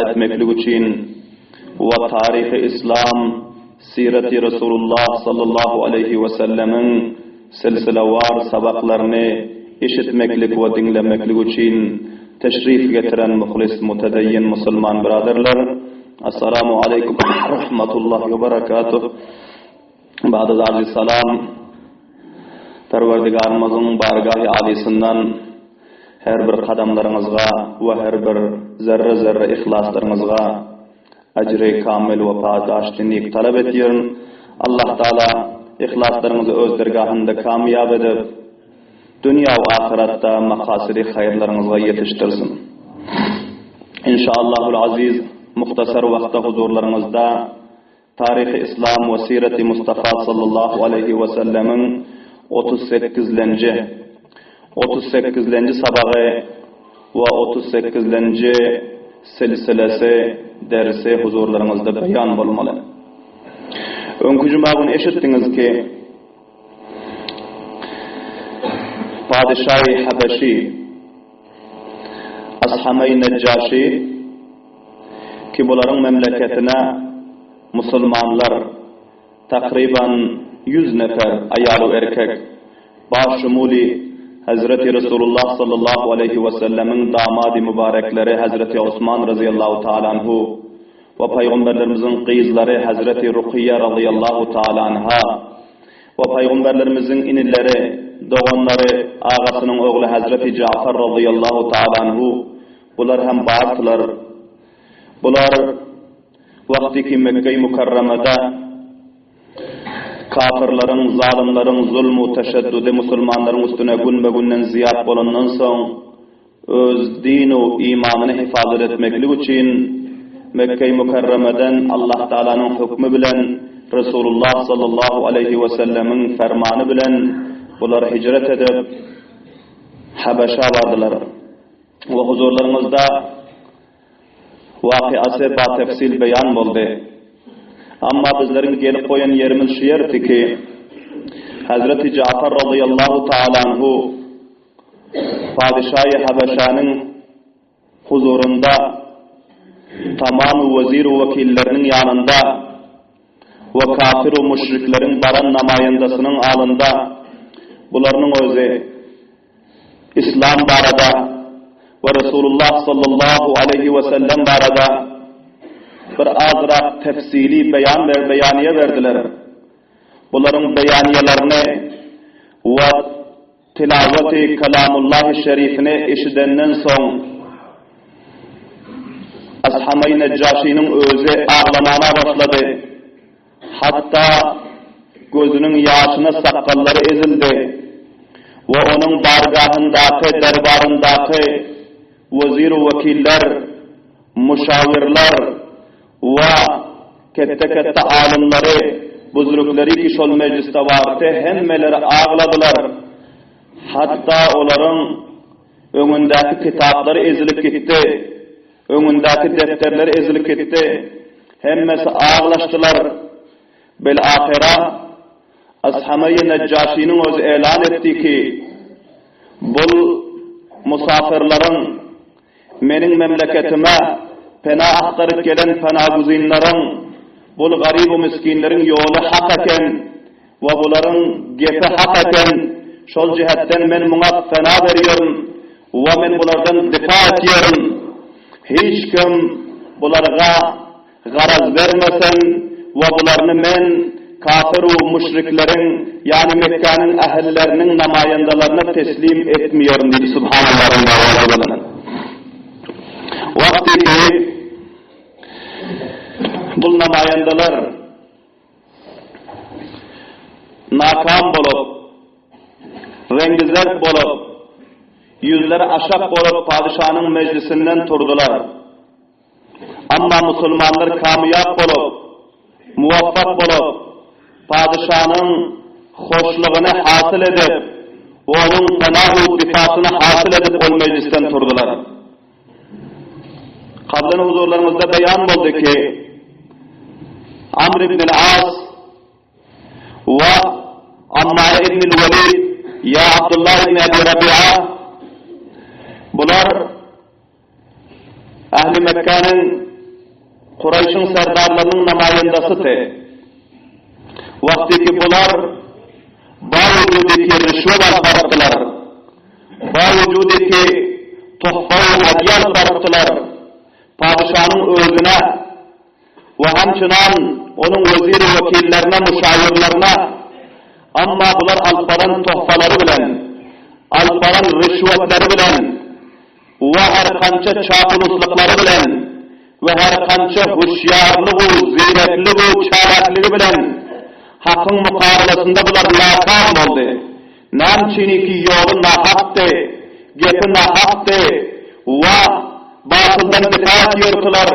etmeklik için ve tarihi İslam, sireti Resulullah sallallahu aleyhi ve sellemin silsilevar sabaklarını işitmeklik ve dinlemeklik için teşrif getiren muhlis mutedeyyin Müslüman biraderler, Assalamu aleykum ve rahmetullahi ve berekatuh. Ba'da aziz salam, Perverdigarımızın bargah-ı alisinden her bir kadamlarınızga ve her bir zerre zerre ihlaslarınızga ecri kamil ve padaştinlik talep ediyorum. Allah Teala ihlaslarınızı öz dergahında kamyab edip dünya ve ahirette makasidi hayırlarınızga yetiştirsin. İnşallahul aziz muhtasar vakta huzurlarınızda Tarih-i İslam ve Siret-i Mustafa sallallahu aleyhi ve sellemin 38. sabağı ve 38. silsilesi dersi huzurlarınızda beyan bulmalı. Önkü cumağın eşittiniz ki Padişah-ı Habeşi Asham-ı Neccaşi ki bunların memleketine Müslümanlar takriben 100 nefer ayalı erkek başşumuli Hazreti Resulullah sallallahu aleyhi ve sellemin damadı mübarekleri Hazreti Osman radıyallahu ta'ala anhu ve Peygamberlerimizin kızları Hazreti Rukiye radıyallahu ta'ala anha ve Peygamberlerimizin inilleri, doğanları, ağasının oğlu Hazreti Cafer radıyallahu ta'ala anhu bunlar hem bağırtılar. Bunlar vaktiki Mekke-i Mukarreme'de kafirlerin, zalimlerin zulmü, teşeddüdü Müslümanların üstüne gün be günden ziyad bolandan son öz dinu imanını hifazet etmeklik için Mekke-i Mukarreme'den Allah Teala'nın hükmü bilen Resulullah sallallahu aleyhi ve sellemin fermanı bilen bunlar hicret edip Habeş'a vardılar. Ve huzurlarımızda vakıası batefsil beyan oldu. Ama bizlerin gelip koyan yerimiz şu yerdi ki Hazreti Cafer radıyallahu ta'ala anhu Padişah-ı Habeşa'nın huzurunda tamamı vezir ve vekillerinin yanında ve kafir ve müşriklerin baran namayandasının alında bunların özü İslam barada ve Resulullah sallallahu aleyhi ve sellem barada bir azra tefsili beyaniye verdiler. Bunların beyaniyelerini ve tilaveti kelamullah-ı şerifini işidenden son Asham-ı Neccaşi'nin özü ağlamana başladı. Hatta gözünün yaşına sakalları ezildi. Ve onun bargahındaki, derbarındaki vezir-i vekiller, müşavirler ve kette alimleri, buzrukları ki şol mecliste vardı, hemmeleri ağladılar. Hatta onların önündeki kitapları ezilip gitti, önündeki defterleri ezilip gitti. Hemmesi ağlaştılar. Belahira Asham-ı Neccaşi'nin özü elan etti ki bu musafirlerin menin memleketime penah aktarıp gelen penahguzinlerin bu garib-u miskinlerin yolu hak eken ve bunların gepi hak eken şol cihetten men buna fena veriyorum ve men bunlardan difa ediyorum. Hiç kim bunlarga garaz vermesin ve bunlarını men kafir ve müşriklerin yani Mekke'nin ehillerinin namayandalarına teslim etmiyorum dedi Subhanallah. Vakti ki bu namayandalar nakam bolup, rengi zerk bolup, yüzleri aşak bolup padişahın meclisinden turdular. Ama Müslümanlar kamyap bolup, muvaffak bolup, padişahın hoşluğunu hasıl edip, onun fena-u difasını hasıl edip o meclisten turdular. Kablan huzurlarımızda beyan oldu ki, Amr ibn al-As ve Ammar ibn al-Walid ya Abdullah ibn Abi Rabi'a bunlar Ahli Mekke'nin Kurayş'ın serdarlarının namayandasıdır. Vaktiki bular bavvujudiki rüşvet albarıktılar. Bavvujudiki tohfa-u hadiye albarıktılar. Padişahın özüne ve hemçinan onun vezir vekillerine, müşavirlerine. Amma bular alparan tohfaları bilen, alparan rüşvetleri bilen ve her kança çapuluzlukları bilen ve her kança huşyarlığı, zirekliği, çalaklığı bilen hakkın mukabelasında bular nakam oldu. Namçiniki yolu nahaktı, gepi nahaktı ve batıldan dikkat yırtılar,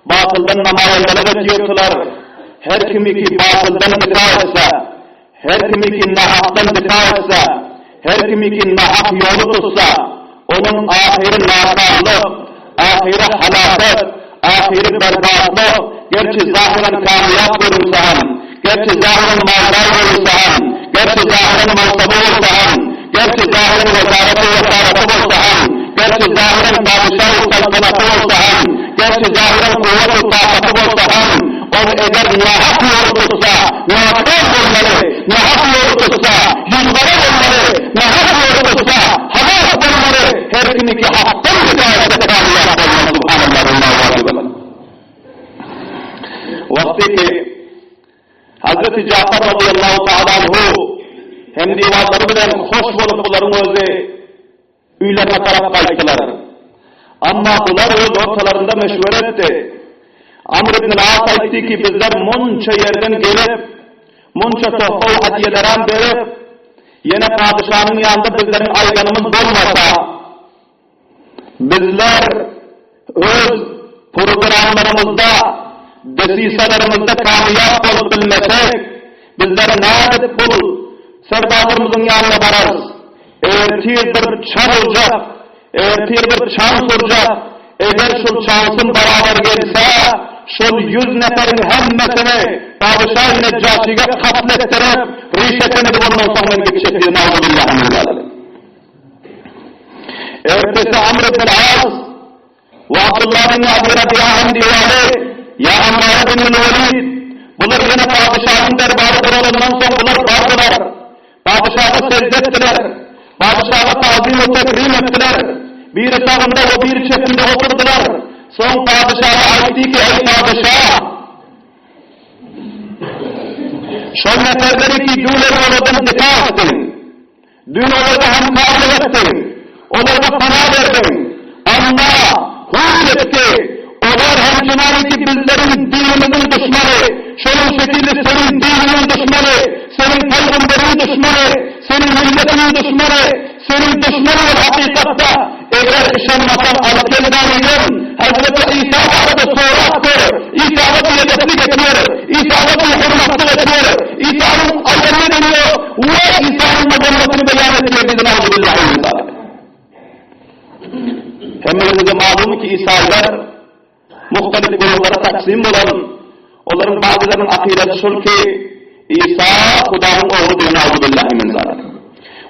batıldan namayandalar yırtılar. Her kimi ki batıldan dikkat etse, her kimi ki nahaktan dikkat etse, her kimi ki nahak yolu tutsa, onun ahiri nakamlık, ahiri halaket, ahiri berbatlık, gerçi zahiren kamiyat görünse hem, gerçi zahiren mağdar görünse hem, gerçi zahiren mansabı olsa hem, gerçi zahiren vesareti olsa hem, gerçi zahiren padişah-ı saltanatı olsa hem, gerçi zahiren kuvvet-i takatı olsa hem, onu eğer nahak yolu tutsa, nahak olmalı, nahak yolu tutsa, yüzlere olmalı, nahak yolu tutsa, haber olmalı, her kimi ki haktan hidayete kamiyat olmalı, subhanallah. Vakti ki Hazreti Cafer radıyallahu ta'ala anhu hem divanları bilen hoş bolup bunların özü üylerine taraf kayıttılar. Amma bunlar öz ortalarında meşvere etti. Amr ibn al-As aytti ki bizler munça yerden gelip munça tohfa-u hadiyeleran verip yine padişahın yanında bizlerin ayganımız olmasa bizler öz programlarımızda desiselerimizde kamiyat olup bilmesek, bizler nadip bul, serdarlarımızın yanına vararız. Ertir bir çan olacak, ertir bir şans olacak. Eğer şu şansın beraber gelse, şu 100 neferin hemmesini padişah-ı Neccaşi'ye katlettirip, rişetini de bundan sonra geçecekliğine Allah'ın ertesi Amr ibn al-As ve Abdullah bin Abi Rabiha'nın divanı ya Ammar bin Velid, bunlar yine padişahın derbarı kuralından sonra bunlar vardılar. Padişah'a secde ettiler. Padişah'a tazim ve tekrim ettiler. Bir sağında ve bir çetinde oturdular. Son padişah'a aitti ki ey padişah, şol neferleri ki dün oradan dikkat ettin. Dün orada hem kabul ettin. Onlara para verdin. Ama hukuk etti. Onlar hemçinani ki bizlerin dinimizin düşmanı, şunun şekilde senin dininin düşmanı, senin peygamberin düşmanı, senin milletinin düşmanı, senin düşmanın hakikatta eğer işanmasan alıp gelmeyin, Hazreti İsa arada soğuraktır, İsa'nın yedekli getiriyor, İsa'nın hürmetli getiriyor, İsa'nın ayarını deniyor ve İsa'nın mezarlatını beyan ediyor bizim Allah'ın Hemimize malum ki İsa'lar muhtelif gruplara taksim olan, onların bazılarının akideti şul ki İsa Kuda'nın oğlu diyor Nauzubillahi min zalik.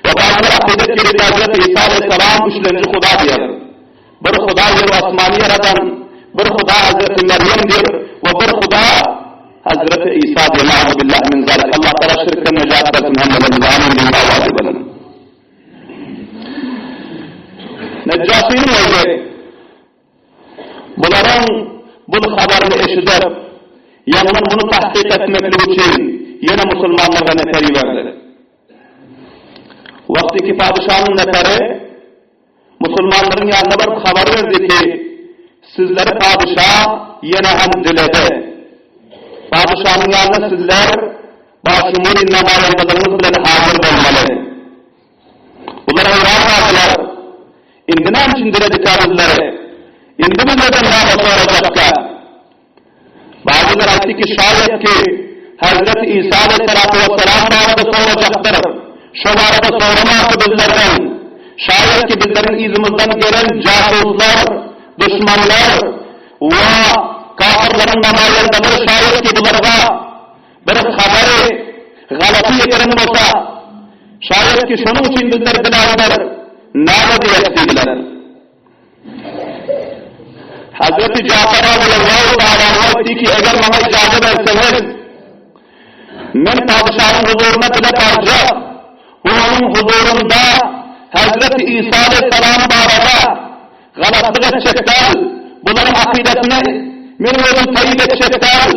Ve bazıları akidet ki Hazreti İsa aleyhisselam üçlenci Kuda diyor. Bir Kuda yer asmani yaradan, bir Kuda Hazreti Meryem diyor ve bir Kuda Hazreti İsa diyor Nauzubillahi min zalik. Allah Teala şirkten necat versin hemimize amin diyor Nauzubillahi. Neccaşi'nin oğlu bunların bu haberini eşitip yandan bunu tahkik etmekle için yine Müslümanlara neferi verdi. Vaktiki padişahın neferi Müslümanların yanına bir haber verdi ki sizleri padişah yine hem diledi. Padişahın yanına sizler başımın namayandalarınız bile hazır olmalı. Bunlar hayran vardılar. İndinem için dilediklerleri İndime neden daha soracaklar? Bazıları aytti ki şayet ki Hazreti İsa aleyhissalatu vesselam arada soracaktır. Şu arada soramazdı bizlerden. Şayet ki bizlerin izimizden gelen casuslar, düşmanlar ve kafirlerin namayandaları şayet ki bunlara bir haberi galati getirin olsa, şayet ki şunun için bizler biladılar, nâme diyecektiler. Hazreti Cafer radıyallahu ta'ala eğer bana icazet etseniz, men padişahın huzuruna bile baracak, onun huzurunda Hazreti İsa Aleyhisselam barada galatlık edecekler, bunların akidetini men özüm teyit edecekler,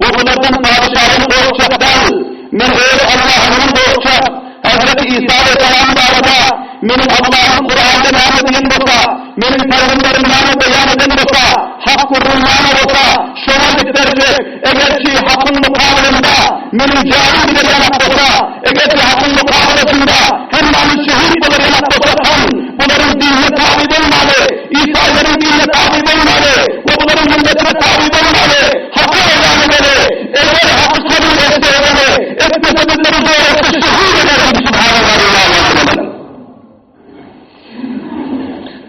ve bunlardan padişahın korkacaklar, men öyle Allah'ın korkacak, Hazreti İsa Aleyhisselam barada benim Allah'ın Kur'an'da nam edin olsa, benim Peygamberim nam beyan edin olsa, hakkın nam olsa, şuna bitirecek, eğer ki hakkın mukavelinde benim cahil bile yanak olsa, eğer ki hakkın mukavelesinde hem benim şehit bile yanak olsa, bunların dinine tabi olmalı, İsa'ların dinine tabi olmalı, ve bunların milletine tabi olmalı, hakkı elan edeli, eğer hakkı kabul etmeli, etmesinleri zor etme, şehit ederim, subhanallah.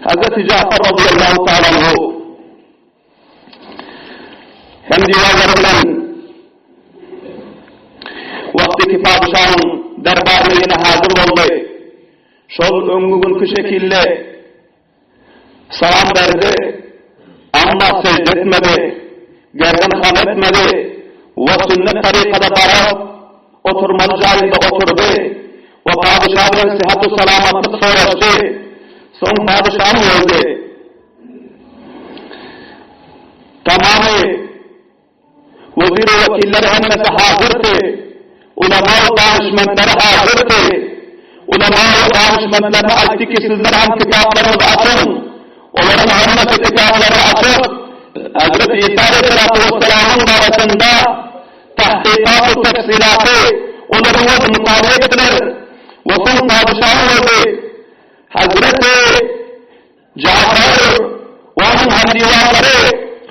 Hazreti Cafer radıyallahu ta'ala anhu hem divarlarından vaktiki padişahın derbarına yine hazır oldu. Şol öngünkü şekilde salam verdi ama secde etmedi, gerdan ham etmedi ve sünnet tarikada barab oturmalı cayında oturdu ve padişahın sıhhat-ı salamatlık soraştı. Son padişahın öldü. Tamamı vezir ve vekilleri hemmesi hazırdı. Ulema-ı danışmanları hazırdı. Ulema-ı danışmanlarına açtı ki sizler hem kitaplarınızı açın. Onların hemmesi kitapları açıp Hazreti İsa Aleyhisselatü Vesselam'ın arasında tahkikat-ı tefsilatı onların mutaliye ettiler. Ve son padişahın öldü. Hazreti Cafer ve onun hamdivarları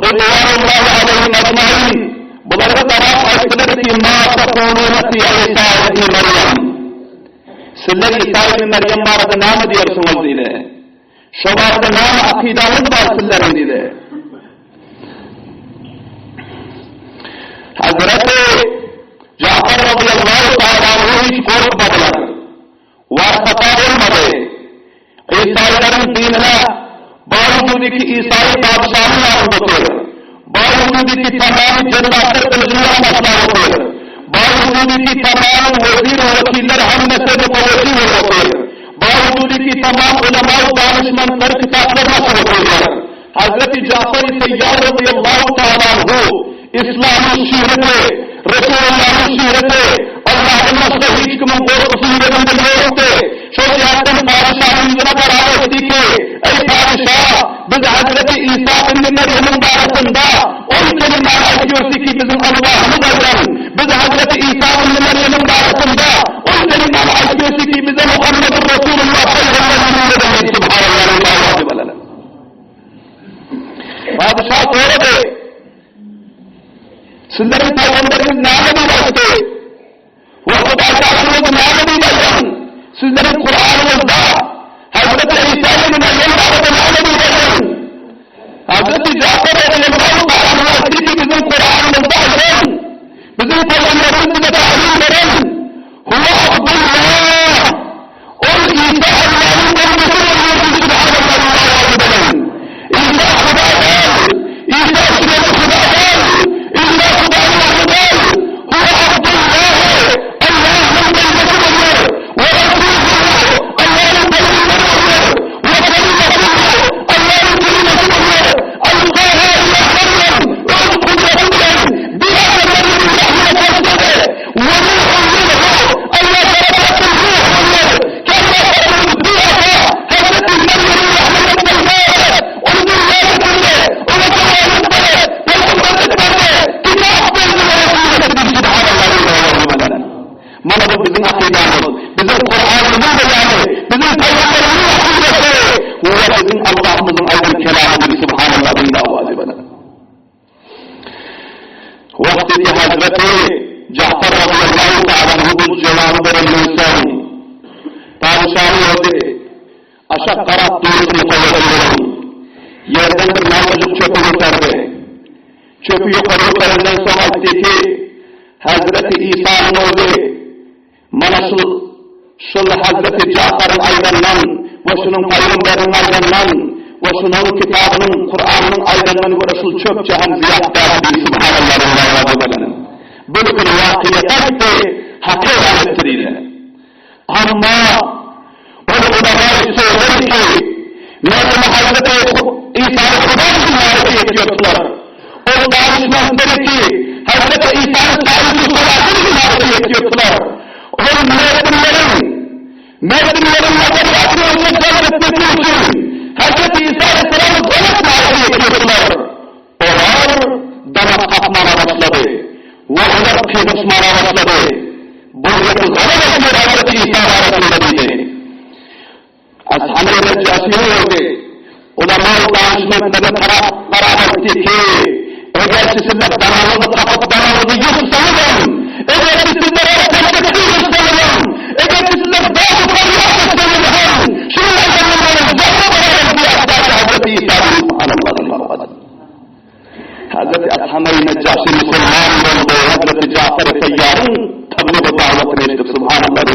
Rıdvanullahi aleyhim ecmaîn bunlara taraf ayettiler ki mâ tekûnûne fî İsâ ibn Meryem. Sizler İsâ ibn Meryem barada nam ediyorsunuz dedi. Şu barada nam akidanız var sizlerin dedi. Hazreti Cafer radıyallahu ta'ala hiç korkmadılar. Varkata olmadı. İsa'ların dinine bağımlılık İsa'yı padişahın yanındadır. Bağımlılık tamamı cennetten özünü amaçlanır. Bağımlılık tamamı vezir ve vekiller hemmese de teveccüh olur. Bağımlılık tamam ulema-ı danışmanlar kitaplarına sorulur. Hazreti Cafer-i Seyyar radıyallahu ta'ala anhu İslam'ın şiireti, Resulullah'ın şiireti, Allah'ın başka hiç kimin korkusunun yerinde yoktu. Çok yakın padişahın yüzüne karar etti ki, ey padişah, biz Hazreti İsa ibn Meryem'in arasında on kelimeler ediyoruz ki bizim Allah'ımız olsun. Biz Hazreti İsa ibn Meryem'in arasında on kelimeler ediyoruz ki bize Muhammed Resulullah sallallahu aleyhi ve sellem subhanallah. Padişah söyledi, sizlerin peygamberiniz namını başladı. Ve Kudaytaşınızı namını başladı. Sizlerin Kur'an'ınızda Hazreti İsa'nın Meryem arada namını başladı. Hazreti Cafer radıyallahu ta'ala ki bizim Kur'an'ımızda alın. Bizim peygamberimiz bize talim verin. Huve Abdullah. O İsa Allah'ın kendisi oluyordu subhanallah. İsa Huday'dan. İsa Süleyman Huday'dan. İlla Huday'dan. Huve Abdullah. Allah'ın kendisi oluyor. Ve Resulühü. Allah'ın kendisi oluyor. Ve kelimesi Allah'ın kelimesi oluyor. Allah'a ilahlarla. Öz kudretiyle. Bir adamın ilahına başladı. Ve ruhulluhu. Allah tarafından ruh oluyor. Kendisinin bir ada. Hazreti Meryem'in rahmetinden var. Onu dünyaya götürdü. Ona Kur'an'ın var. Peygamber'in var. Kitap verdi. Subhanallah. Mana bu bizim akidamız. Bizim Kur'an'ımız da yani. Bizim Peygamber'imizin akidesi. Bu bizim Allah'ımızın aydın kelamıdır. Subhanallah. Vakti Hazreti Cafer radıyallahu ta'ala bu cevabı verilmişsen padişahı öldü. Aşağı karat doğrusunu koyabilirim. Yerden bir namacık çöpü yukarıdı. Çöpü yukarıdan sonra etti ki Hazreti İsa'nın öldü. Mana şul Hazreti Cafer'in aydından ve şunun peygamberin aydından ve şunun kitabının, Kur'an'ın ayrından göre şu çöp cehan ziyadesi subhanallah. Böyle bir vakiyet de hak ettirildi. Ama o ulema söyler ki Mevlam Hazreti İsa'nın Kur'an'ın marifeti ediyorlar. O danışmanları ki Hazreti İsa'nın sahibi Kur'an'ın marifeti ediyorlar. O Mevlam'ların nazariyatını önce celbetmesi için Hazreti İsa Aleyhisselam'ın damak marifeti ediyorlar. Onlar damak takmaya başladı. Ve onlar kıymışmaya başladı. Buradaki zamanı Hazreti İsa Aleyhisselam'ın Ashab-ı Neccasi'nin oldu. Ulema-ı danışmanları karar etti ki eğer sizler danağını takıp danağını yutsanız, eğer sizler ortalıkta yutsanız, eğer sizler daha yukarıya atsanız, şunu Allah'ın zararlarını diyecekler Hazreti İsa'nın subhanallah. Hazreti Ashab-ı Neccasi Müslüman oldu. Hazreti Cafer-i Seyyar'ın tabliğ-i davetini ettik subhanallah.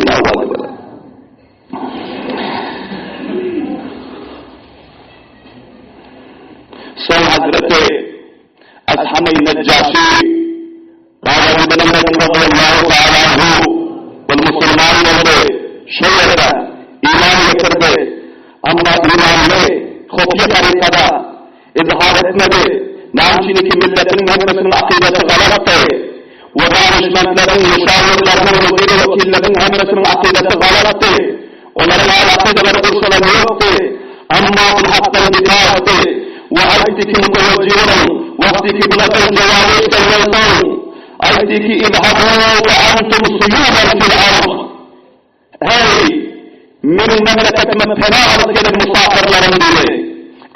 Son Hazreti Ashab-ı Neccasi Rabbim Benem'den radıyallahu ta'ala anhu ve Müslüman oldu. Şöyle iman getirdi. Ama imanını kopya tarikada izhar etmedi. Namçini ki milletin hemresinin akidesi galattı. Ve danışmanların, müşavirlerinin, müdiri vekillerin hemresinin akidesi galattı. Onların akideleri kursaları yoktu. Ama bu haktan dikkat etti. وأيتك متوجهون وقتك بلد الجوارح كالويطان أيتك اذهبوا وأنتم صيوبا في الأرض هذه من مملكة مكنا على المسافر لرندوله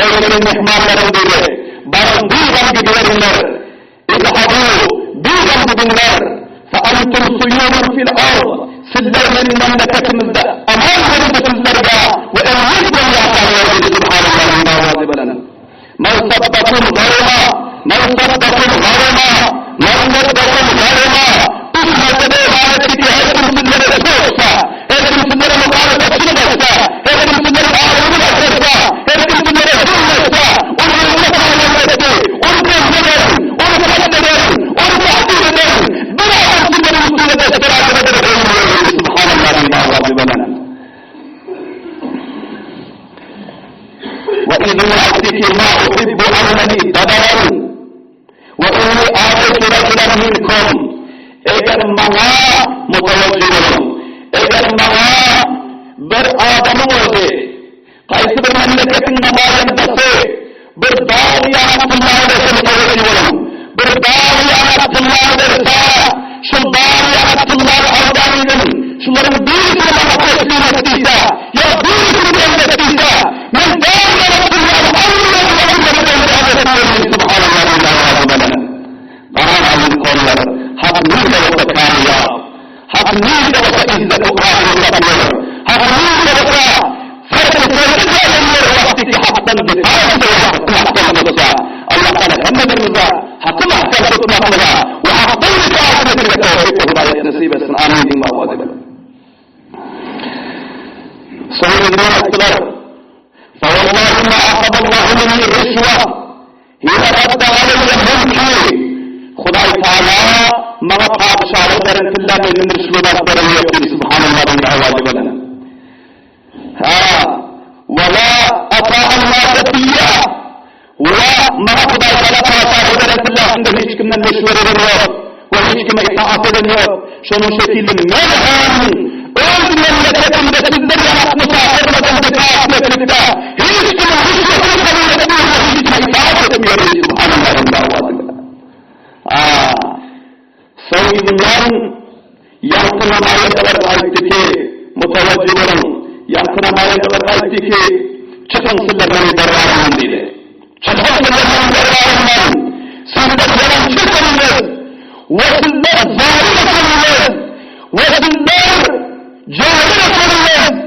أو من المحمار لرندوله برندوغا بجوارنا اذهبوا دوغا بالنار فأنتم صيوبا في الأرض سلر من مملكة مزدى أمان مملكة الزرقاء وإن يجب يا تعالى سبحان الله واجب لنا من صدقكم غرما من صدقكم غرما من صدقكم غرما اسمع تبيه عادتك هيكم سنة الشوشة هيكم سنة المقالة الشوشة هيكم سنة العالمين الشوشة هيكم سنة الشوشة ونحن نفعل المسكي ونحن نفعل بلا سنة المسكينة سبحان الله واجب لنا وإذ أعطيك ما أحب أنني دبرا وإني آتيت رجلا منكم اگر مغا متوجهون اگر مغا بر آدم ہوئے قیس بر مملکت نمائن دسے بر داریانت اللہ دسے متوجهون بر داریانت اللہ دسا شل داریانت اللہ آدانیدن شلرم دیر سلام قسمی نستیسا یا دیر سلام نستیسا من داریانت اللہ سبحان الله تعالى عن القول حق نيجا وتكانيا حق نيجا وتعزة وقاعدة وتقوير حق نيجا وتفرق فرق وقتك حقا بطاعة وحقا نفسا الله تعالى همد النزاع حقا حقا تطمع لها وحقا بطاعة وتوفيق وهداية نصيبة آمين ما واجب صحيح الله أكبر فوالله ما أخذ الله مني الرشوة هي رد علي الملكي خدای تعالی مغا پادشاهی درن الله من رسولات درن سبحان الله واجب لنا ولا أطاع الله فيها وما خدای تعالی پادشاهی درن الله عنده هیچ کم نشور الروح وهیچ کم اطاعت الروح شنو شکل منهم أول مملكة بسنة جهات مسافر مدن بكاس مكلتا هیچ کم هیچ سبحان الله واجب سويدنان يمكن ما يدور عيتك متوجهون يمكن ما يدور عيتك چکن سلر من درار من دیده چکن سلر من درار من سندر جرم چکن لد وسلر ظالم لد وسلر جاهل لد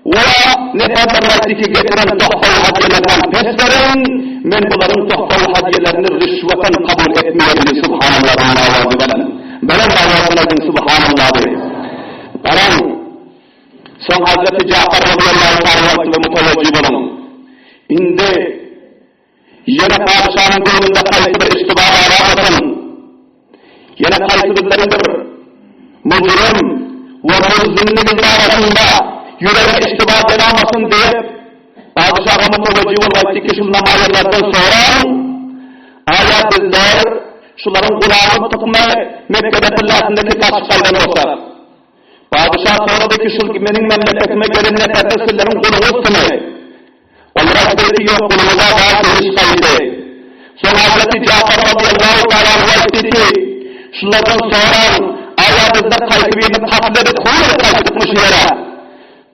ونقدر عيتك جترا تحفل حجلتان فسرن من بلرن تحفل حجلتان الرشوة قبول اتمير سبحان الله واجب لنا بلن الله سبحان الله بلن son Hazreti Cafer radıyallahu ta'ala ve mutevecci bulun. İndi yana padişahın gönlünde kaysı bir iştibah alamasın, yana kaysı bizlerindir mücrim ve müzzinliğin arasında yüreğe iştibah alamasın diye padişah'a muteveccih olmaydı ki şundan ayetlerden sonra aya bizler şuların kulağını tutma Mekke'de tıllasındaki taşıklardan olsa padişah sonradaki şu benim memleketime gelinle tefessirlerin kulunu tutma onlara dedi yok kulumuza daha geniş kaydı sonra Hazreti Cafer radıyallahu ta'ala anlayıştı ki şunlardan sonra aya bizler kaybiyeni katledip kuyruğu kaybetmiş yere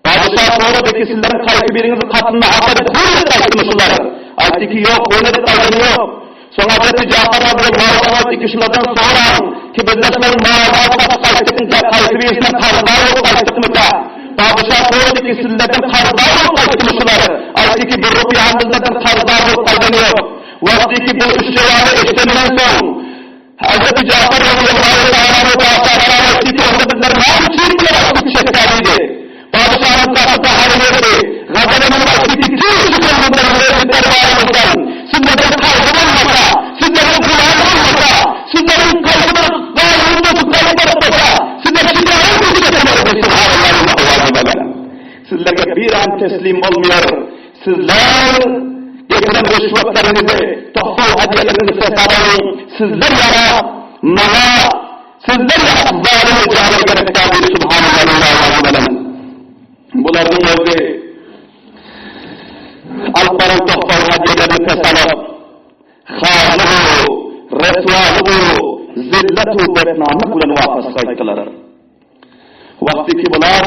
padişah sonradaki sizlerin kaybiyenizi katında hakikaten kuyruğu kaybetmişler aydı ki yok kuyruğu kaybını yok sonra Hazreti Cafer radıyallahu ta'ala dikişlerden sonra ki bizlerin mağazasına kaybiyesinden tarzlar olup kaybetmişler padişah sonradaki sizlerden tarzlar olup kaybetmişler aydı ki bu ruhyanızlardan tarzlar olup kaybını vakti ki bu üç cevabı işleminden son Hazreti Cafer radıyallahu ta'ala aydı ki orada bizler mağazasını bir şekilde padişahın kapıda harinesi gazelemin vakti ki sizlerden kaybıdan olmasa sizlerin kulağını olmasa sizlerin kaybına bağlılığında tutlarında olmasa sizler şiddahın kuşketemleri sizlerge bir an teslim olmuyor sizler getiren rüşvetlerinizi tohfal hediyelerinizi sefalayın sizler yana mana sizler yana zalimi cahil gerektadir subhanallah bularının özü Alparın tohfal hediyelerini tesalap khâlıhu, resvâlıhu, zilletu betnâmlık ulan vafız kayıttılar. Vakti ki bunlar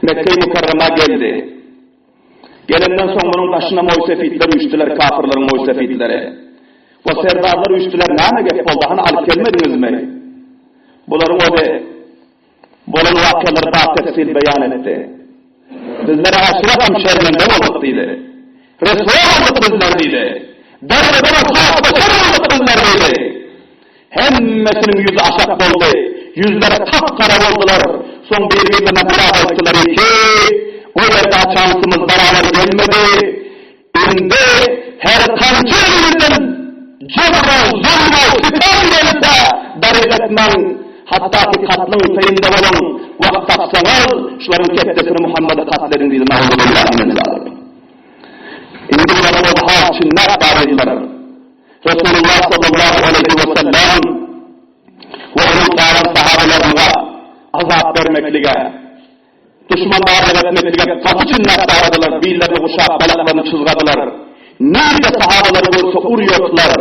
Mekke-i Mukarrem'a geldi. Gelenden sonra bunun başına Moysefitler üçtüler, kafirlerin Moysefitleri. O serdarlar üçtüler, nâme gep oldu, hani alıp gelmediniz mi? Bunların o de, bunun vakyaları daha tefsil beyan etti. Bizlere aşiret hemşerinden olduk deydi. Resul olduk bizler deydi. Derleden ashabı olduk bizler deydi. Hemmesinin yüzü aşak oldu. Yüzlere kapkara oldular. Son birbirine beraber ettiler ki o yerde şansımız beraber gelmedi. İndi her kançerimizin cebru, zulmü, sitem gelirse deriz etmen hatta ki katlın sayında olan vakit aksanız şuların kettesini Muhammed'e katledin deydi. İndi bunların daha çinler tarihler. Resulullah sallallahu aleyhi ve sellem ve onun çağıran sahabelerine azap vermeklige, düşmanlar etmeklige katı çinler tarihler, birlerini uşak balaklarını çızgadılar. Nerede sahabeleri olsa uruyordular,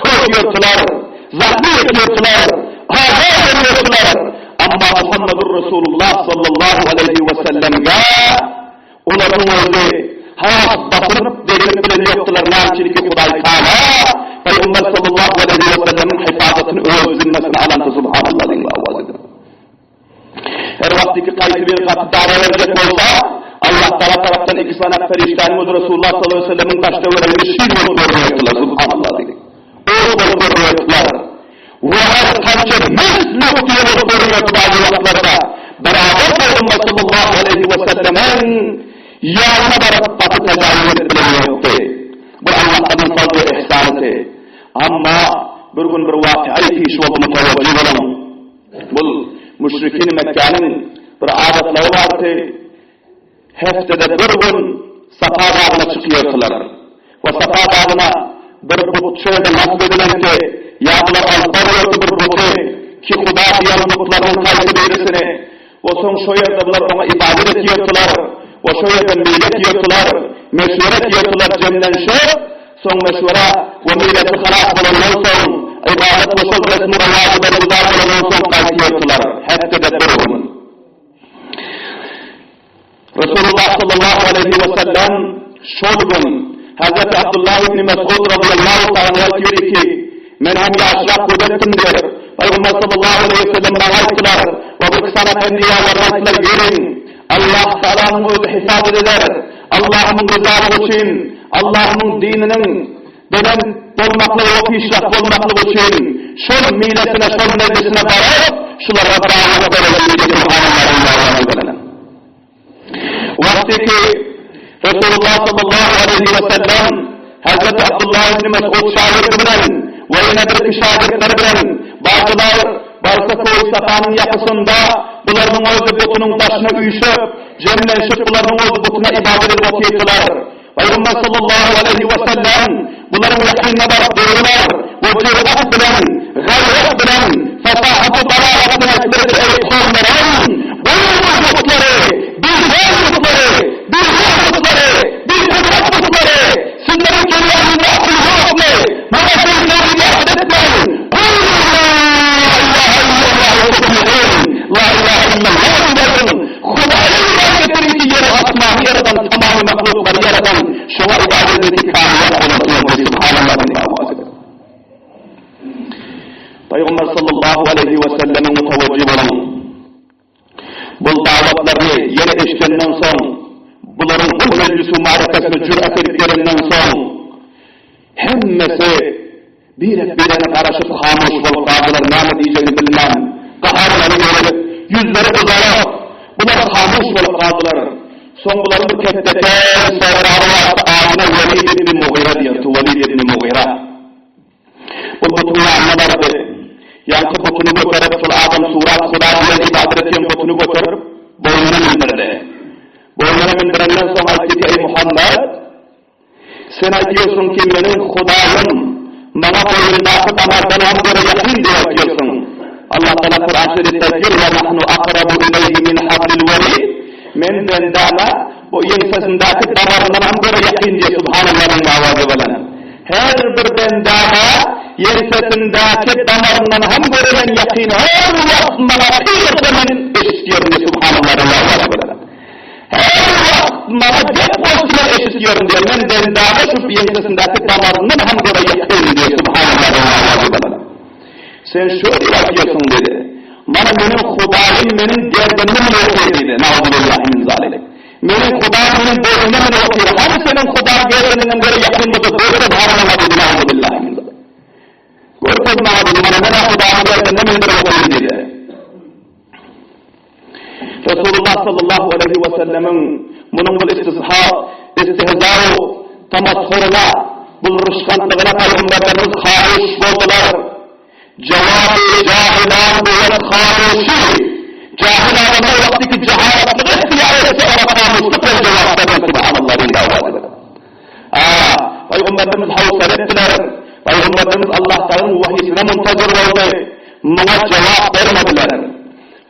soğuyordular, zahmi ediyordular, azap veriyordular. Ama Muhammedur Resulullah sallallahu aleyhi ve sellem'e onların özü has basınıp verilip bilen yoktular. Namçılık ki Huday Teala Peygamber sallallahu aleyhi ve sellem'in hifazatını özünmesini alantı subhanallah din ve avazıdır. Her vakti ki kayısı bir katı dava verecek olsa Allah taraftan iki sanat feriştanımız Resulullah sallallahu aleyhi ve sellem'in başta verilmiş şiir olup görüyordular subhanallah din. Oğul olup görüyordular. Ve her kançe mesluk diye olup görüyordu bazı vakitlarda. Beraber Peygamber sallallahu aleyhi ve sellem'in yağına barıp batı tecavüz ettiler yoktu. Bu Allah'ın fazla ihsanıdır. Ama bir gün bir vakıayı fiş oldu muteveccih olan. Bu müşrikin Mekke'nin bir adetleri vardı. Heftede bir gün Safa Dağı'na çıkıyordular. Ve Safa Dağı'na bir but şöyle nasip edilen ki yağlar alparıyordu bir butu ki Huda diyen butların kaydı birisini. O son şu yerde bunlar ona ibadet ediyordular. O şu yerde millet yiyordular, meşveret yiyordular cemden şu, son meşvera ve milleti halas olandan son, ibadet ve söz resmi Allah'ı uzak olandan son kayıt yiyordular. Hepsi de durun. Resulullah sallallahu aleyhi ve sellem şol gün Hazreti Abdullah ibn Mes'ud radıyallahu ta'ala diyor ki men hem yaşrak kudrettim diyor. Peygamber sallallahu aleyhi ve sellem bana ettiler ve bu sana endiyalarına ettiler gelin. Allah Teala'nın özü hesap eder. Allah'ın rızası için, Allah'ın dininin dönem olmakla o işrak olmakla için şol milletine, şol meclisine varıp şulara davet verelim. Vakti ki Resulullah sallallahu aleyhi ve sellem Hazreti Abdullah ibn Mes'ud şagirdi bilen ve yine bir şagirdleri bilen bazılar barsa koğuş satanın yapısında bularının özü botunun taşına uyuşup cemleşip bularının özü botuna ibadet edip okuyucular. Peygamber sallallahu aleyhi ve sellem bunların yakınına bakıp doğrular ve cevap bilen, gayret bilen, fesahatı balagatını esirdi ey kavmlerin bu yolculukları, bir yolculukları, bir yolculukları, bir yolculukları sizlerin kendilerinde akıl yok mu? Bana sözleri ibadet etmeyin. La ilahe illallah dedim. Hudayı ibadetleri ki yeri asmahı yaradan tamamı mahlukları yaradan şuna ibadetleri kamiyat olmasını Subhanallah'ın davası. Peygamber sallallahu aleyhi ve sellem'in mutavacib olan bu davetlerini yeni eşkenden son bunların bu meclis-i marifesini cüret ediklerinden son hemmesi birine karışıp hamuş olup bazıları ne diyeceğini bilmem kaharları görülüp yüzleri kızarıp bunlar hamuş olup kaldılar. Son bunların bu ketteken sonra ağzına Velid ibn Mughira diyordu. Velid ibn Mughira. Bu butunu anlamardı. Yankı butunu götürüp sul adam surat Huda diye ibadet ediyen butunu götürüp boynuna mindirdi. Boynuna mindirenden sonra aytti ki ey Muhammed sen diyorsun ki benim Huda'yım bana boyundaki damardan hem göre yakın diye diyorsun. Allah Teala Kur'an-ı Şerif'te diyor ve nahnu akrabu ileyhi min hablil velid men bendana bu yensesindeki damarından hem göre yakın diye Subhanallah'ın davazı bilen. Her bir bendana yensesindeki damarından hem göre yakın her vakit bana kıyasının eşitiyor diye Subhanallah'ın davazı bilen. Her vakit bana cep olsunlar eşitiyorum diye men bendana şu yensesindeki damarından hem göre yakın diye Subhanallah'ın davazı bilen. Sen şöyle yapıyorsun dedi. Bana benim Hudayım benim gerdanımı okuyor dedi. Nauzubillahi min zalik. Benim Hudayım benim boynumı okuyor. Hani senin Hudayım gerdanının böyle yakın mıdır? Böyle bağırma dedi. Nauzubillahi min zalik. Görkez mağdur bana bana Hudayım gerdanımı okuyor dedi. Resulullah sallallahu aleyhi ve sellemin bunun bu istihzâu tamathuruna bu rışkantlığına peygamberlerimiz havuş oldular. Cevabı cahilan ve khamuşi cahil adamlar vaktiki cehaletleri ihtiyar etse ona khamuşluk ve cevaplardan Subhanallah'ın davası. Peygamberimiz havsal ettiler. Peygamberimiz Allah'tan vahiysine muntazır oldu. Buna cevap vermediler.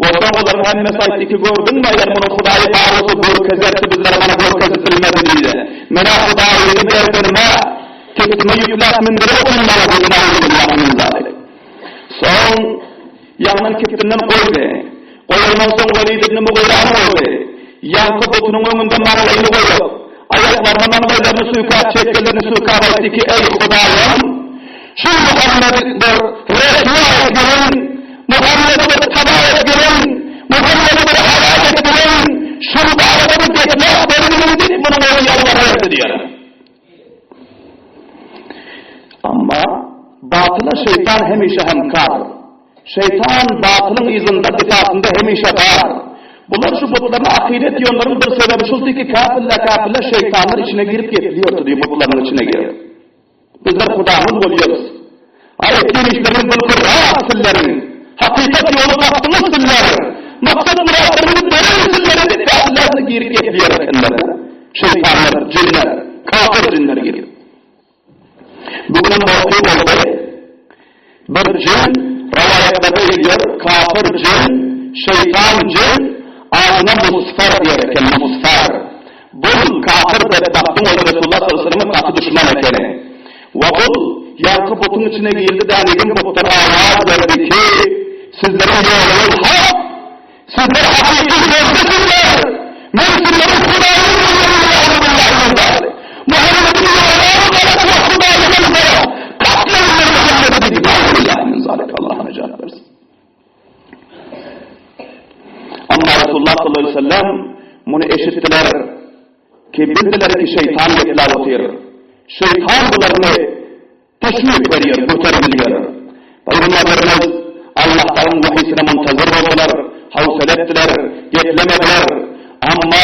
Ve son onların hemmesi aytti ki gördün mü eğer bunu Hudayı bağlısı görkezetti bizler bana görkezetilmedi diye. Mena Hudayı'nı verdirme tekme yüklet mindire okunmalı bugün Allah'ın zalik. Son yanından kiptinden koydu. Koyulman son Velid ibn Mughira'nı koydu. Yankı botunun önünde mağlayını koydu. Ayaklarına mağlaylarını suikast çekirlerini suikast etti ki ey Hudayım şu Muhammed'dir resmi etkirin, Muhammed'dir tabi etkirin, Muhammed'dir halak etkirin, şu bağladığını tekrar verilmeni deyip bunu böyle yalvarı etti diyor. Ama batıla şeytan hemişe hemkar. Şeytan batılın izinde kitabında hemişe var. Bunlar şu butların ahiret yönlerinin bir sebebi şudur ki kafirler şeytanlar içine girip getiriyordu diyor butların içine girip. Bizler Kudamız oluyoruz. Ayetlerin işlerin bulkurra sillerin. Hakikat yolu kaptınız siller. Maksat muratlarını verir sillerin. Kafirlerine girip getiriyor kendilerine. Şeytanlar, cinler, kafir cinler girip. Bugün muhkim oldu. Bir cin, ravayetlerde geliyor, kafir cin, şeytan cin, ağzına musfer diyerekten musfer. Bu kafir bedbahtın oldu Resulullah sallallahu aleyhi ve sellem'in katı düşman ekeni. Ve bu yankı botun içine girdi denegin botlara ağız verdi ki, sizlerin yolunuz hak, sizler hakiki gördüsünler, mevsimlerin kulağını Muhammed'in Allah'a necat versin. Ama Resulullah sallallahu aleyhi ve sellem bunu eşittiler ki bildiler ki şeytan getler otuyor. Şeytan bunlarını teşvik veriyor, kurtarabiliyor. Peygamberlerimiz Allah'tan vahiysine muntazır oldular, havsal ettiler, getlemediler. Ama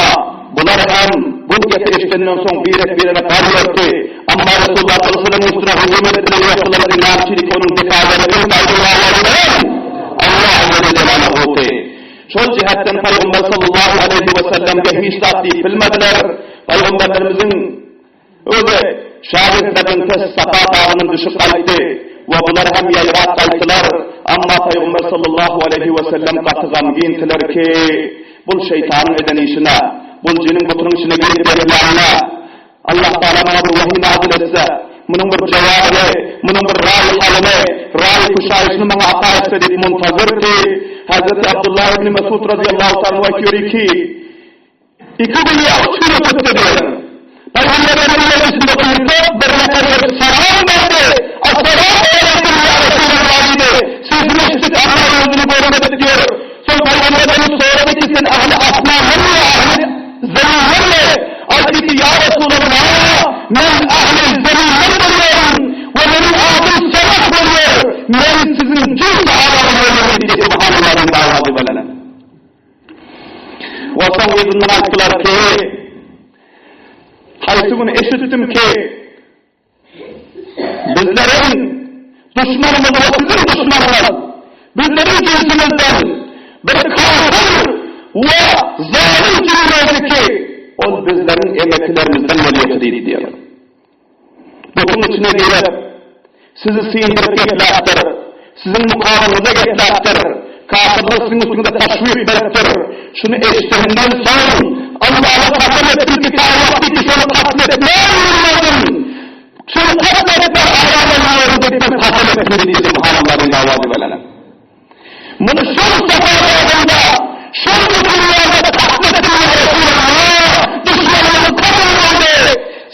bunlar hem bu getiriştiğinden son birine karıyor ki Amma Resulullah sallallahu aleyhi ve sellem hürmet edilen yapılan dinamçilik onun defaalarının kaygılarlarından Allah Azze ve Celaluhu te. Şol cihetten Peygamber sallallahu aleyhi ve sellem'e hiç tatlı bilmediler. Peygamberimizin öyle şahitlerin tez safa dağının düşüp kaydı ve bunlar hem yayrat kaydılar. Amma Peygamber sallallahu aleyhi ve sellem katıgam giyintiler ki bul şeytanın eden işine, bul cinin kutunun içine girip verirlerine Allah Teala bana bir vahiy nazil etse, bunun bir cevabı, bunun bir râi halini, râi kuşayışını bana ata etse deyip muntazır ki Hazreti Abdullah ibn Mesud radıyallahu ta'ala diyor ki iki dünya uçuyor tutuyor. Peygamber'in yerisinde buyurdu, bir nefes salam verdi. As-salamu aleykum ya Resulallah dedi. Siz meşrit Allah'ın özünü görmedik diyor. Sonra Peygamber'in sonra ki sen ahli asnâhın mı, ahli zemînhın mı? Aydı ki ya Resulallah, men ahli zemînhın buluyorum ve benim ağzım şeref buluyor. Men sizin cins ağlarım diye Subhanallah'ın davazı belene. Ve son yüzünden ayıktılar ki hayatımını eşittim ki bizlerin düşmanımız o sizin düşmanlar. Bizlerin cinsimizden bir kafir ve zalim cinlerdi ki o bizlerin emeklerimizden meliyeti diyor. Bunun içine girip sizi sindirip getlaktır, sizin mukavemenuza getlaktır, kafirler sizin üstünde teşvik ettir. Şunu eşittiğinden sonra Allah'a kasem ettim ki Allah'taki şunu katletmem olmadım. Şunu katletme ağramalıyorum deyip kasem etmedi diye Subhanallah'ın davazı belene. Bunu şunu seferlerinde, şunu dünyada katlettim ya Resulallah, düşmanımın kanunlardı.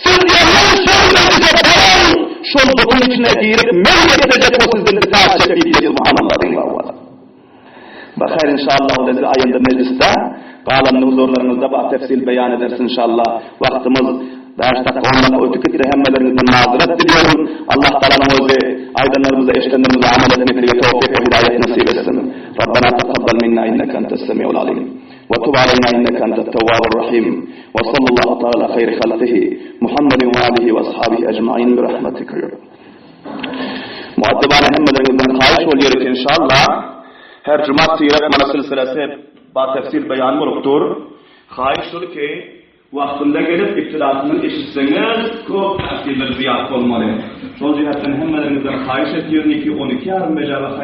Siz yanlış sözlerinize falan, şunu bunun içine girip meliyet edecek o sizin itaat çektiği diye Subhanallah'ın davazı. Bakar inşallah o lezi ayında mecliste kalanın huzurlarınızda bu tefsil beyan edersin inşallah. Vaktimiz derste konuda ötükü tehemmelerimizden mazeret diliyorum. Allah Teala'nın özü aydanlarımıza, eştenlerimize amel etmekle tevfik ve hidayet nasip etsin. Rabbena taqabbal minna innaka entes semiul alim. Ve tub aleyna innaka entet tevvabur rahim. Ve sallallahu ta'ala khayri halqihi Muhammedin ve alihi ve ashabihi ecmaîn bi rahmetika. Muaddibane hemmelerimizden kayış oluyor ki inşallah her cuma siret mana silsilesi ba tefsil beyan bolupdur. Xahiş şudur ki vaqtında gelip ibtilasını eşitseniz ko'p ta'sirlar ziyod bo'lmalı. Şol jihatdan hammalaringizdan xahiş ediyorum ki 12 yarım mecala